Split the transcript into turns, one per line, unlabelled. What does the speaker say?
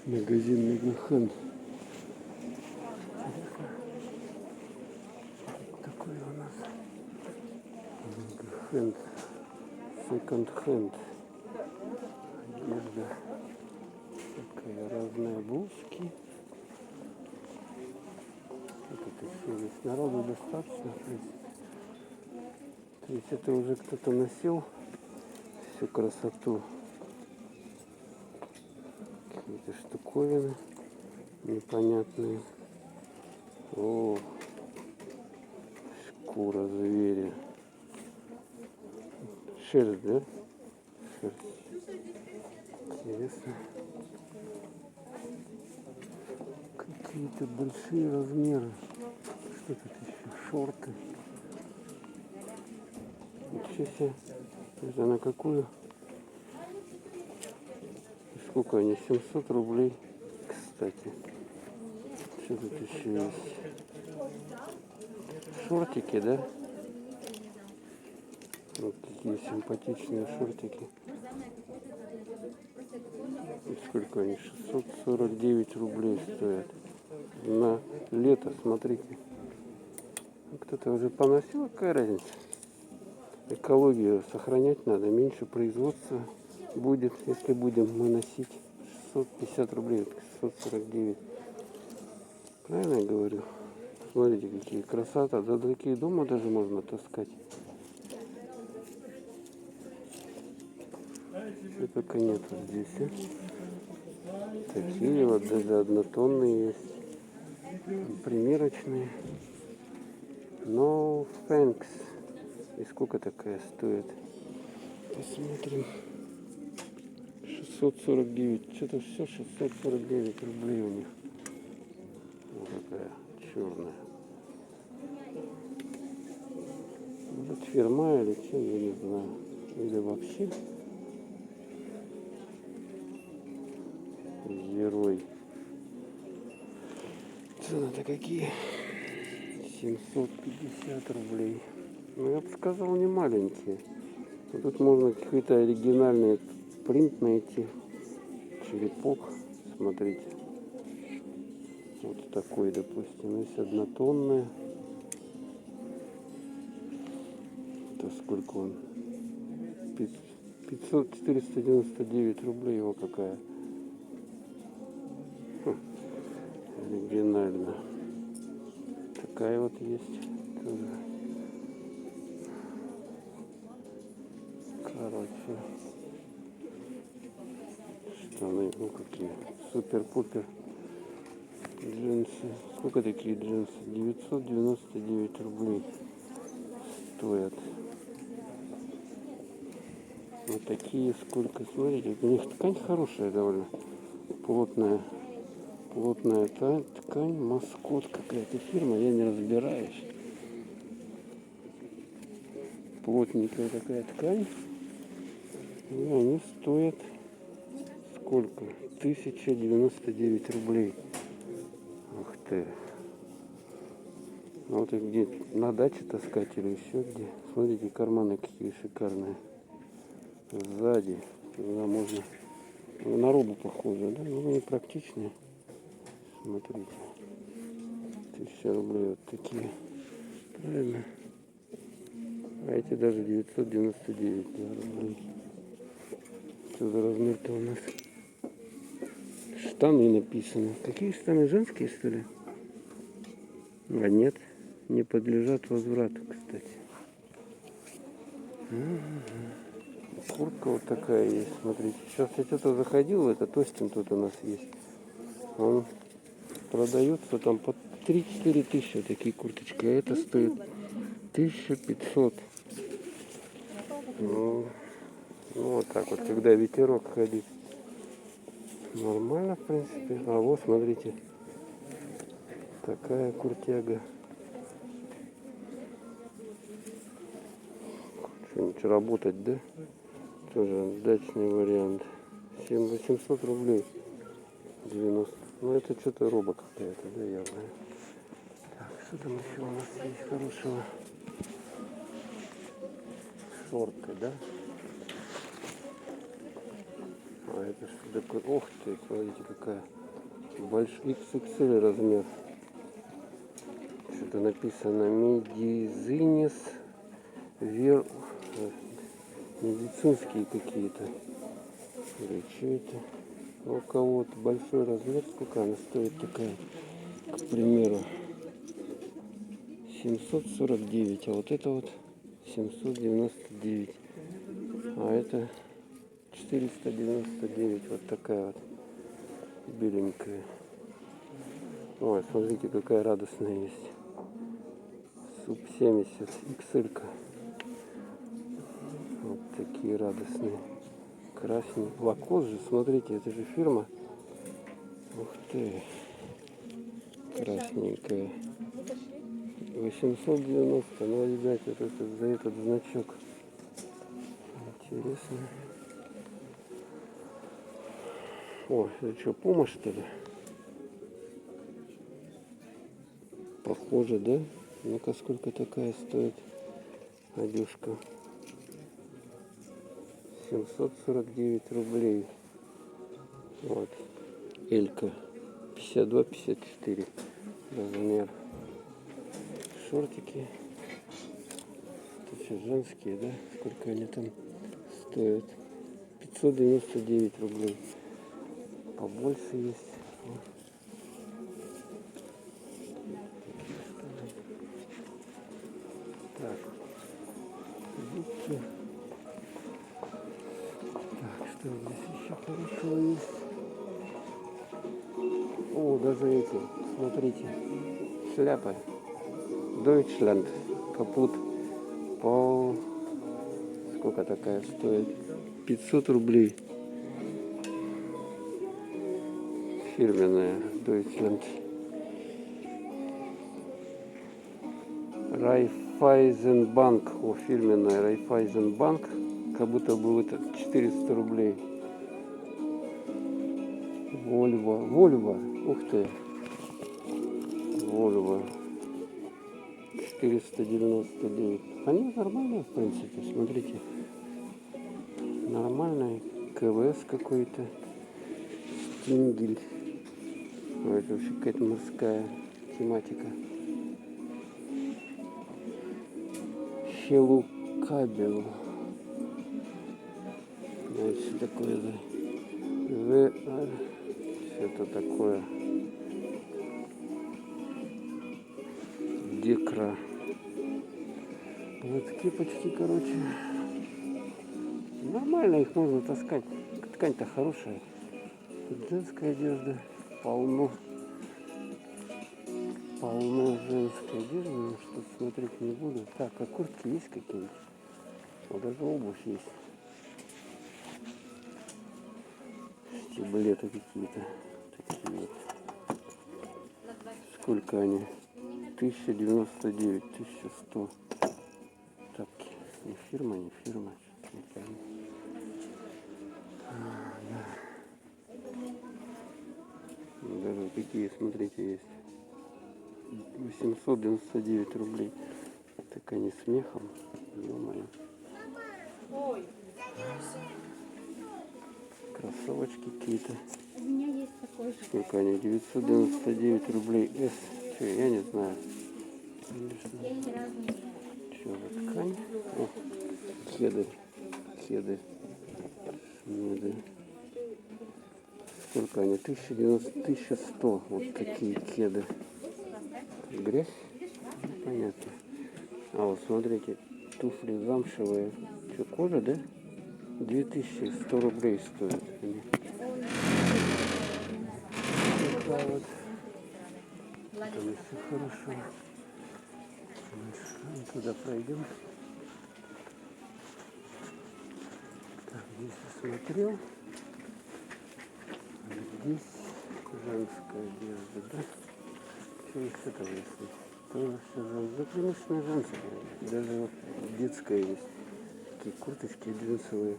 Магазин Мегахан. Такой у нас Мегахан. Секонд-хенд. Одежда. Такая разная блузки. Вот это все здесь народу достаточно. То есть это уже кто-то носил всю красоту. Какие-то штуковины непонятные. О, шкура зверя. Шерсть, да? Шерсть. Интересно. Какие-то большие размеры. Что тут еще? Шорты. Ничего себе. Это на какую? Сколько они? 700 рублей. Кстати. Что тут еще есть? Шортики, да? Вот такие симпатичные шортики. И сколько они? 649 рублей стоят. На лето, смотрите. Кто-то уже поносил, какая разница? Экологию сохранять надо, меньше производства будет, если будем мы носить. 650 рублей, 649. Правильно я говорю? Смотрите, какие красота. Да такие дома даже можно таскать. Что только нет вот здесь. А? Такие вот даже однотонные есть. Примерочные. No thanks. И сколько такая стоит? Посмотрим. 649. Что-то все 649 рублей у них. Вот такая черная. Вот фирма или что, я не знаю. Или вообще герой. Цены-то какие? 750 рублей. Ну, я бы сказал, не маленькие. Но тут можно какой-то оригинальный принт найти. Черепок. Смотрите. Вот такой, допустим. Есть однотонная. Это сколько он? 499 рублей его какая. Оригинально. Такая вот есть. Тоже. Короче. Штаны, ну какие. Супер-пупер. Джинсы. Сколько такие джинсы? 999 рублей стоят. Вот такие сколько. Смотрите, у них ткань хорошая довольно. Плотная. Плотная ткань. Маскот какая-то фирма. Я не разбираюсь. Плотненькая такая ткань. И они стоят сколько? 1099 рублей. Ух ты. Вот их где на даче таскать или еще где. Смотрите, карманы какие шикарные. Сзади. Туда можно. На робу похоже, да? Ну, они практичные. Смотрите. 1000 рублей вот такие. Правильно. А эти даже 999 рублей. Что за размер-то у нас? Штаны написано. Какие штаны? Женские, что ли? А нет. Не подлежат возврату, кстати. Куртка вот такая есть. Смотрите. Сейчас я что-то заходил в этот Остин тут у нас есть. Он продается там по 3-4 тысячи такие курточки. А это стоит 1500. Ну, вот так вот, когда ветерок ходит. Нормально, в принципе. А вот, смотрите. Такая куртяга. Что-нибудь работать, да? Тоже дачный вариант. 7800 рублей. 90. Ну, это что-то роба какая-то, да, явно. Так, что там еще у нас есть хорошего? Шорты, да? А это что такое? Ох ты, смотрите, какая Большой XXL размер. Что-то написано медизинис вер... медицинские какие-то. Или что это? У кого-то большой размер. Сколько она стоит такая? К примеру, 749. А вот это вот 799. А это 499. Вот такая вот беленькая. Ой, смотрите, какая радостная есть. Суп 70 XL. Вот такие радостные. Красненькие. Лакост же, смотрите, это же фирма. Ух ты. Красненькая. 890. Ну, ребят, вот это за этот значок. Интересно. О, это что, Пума, что ли? Похоже, да? Ну-ка, сколько такая стоит одежка? 749 рублей. Вот. Элька. 52-54 размер. Шортики. Это все женские, да? Сколько они там стоят? 599 рублей. Побольше есть. Так. Видите? Так, что здесь еще хорошего есть? О, даже эти, смотрите, шляпа. Deutschland. Капут. По... Сколько такая стоит? 500 рублей. Фирменная Deutschland. Райфайзенбанк. О, фирменная Райфайзенбанк. Как будто бы это 400 рублей. Вольво. Ух ты. Вольво. 499. Они нормальные, в принципе. Смотрите. Нормальный. КВС какой-то. Стингель. Ой, это вообще какая-то морская тематика. Хелукабел. Что такое за VR? Что-то такое. Декра. Вот кепочки, короче. Нормально их можно таскать. Ткань-то хорошая. Тут женская одежда. Полно женской одежды. Но что-то смотреть не буду. Так, а куртки есть какие-нибудь? Вот даже обувь есть. Штиблеты какие-то. Такие вот. Сколько они? 1099, 1100. Тапки. Не фирма. Не пойму. Да. Даже такие, смотрите, есть. 899 рублей. Так они смехом. Ё-моё. Кроссовочки какие-то.
У меня есть такой же.
Сколько они? 999 рублей. С. Что, я не знаю.
Я ни разу не знаю.
Что за ткань? О, кеды. Меды. Сколько они? 1090, 1100. Вот такие кеды. Грязь? Понятно. А вот смотрите, туфли замшевые. Что, кожа, да? 2100 рублей стоят они. Такая вот. Там все хорошо. Туда пройдем. Так, здесь осмотрел. Здесь женская одежда, да? Что еще там есть? Тоже все женское. Да, конечно, женское. Даже вот детская есть. Такие курточки джинсовые.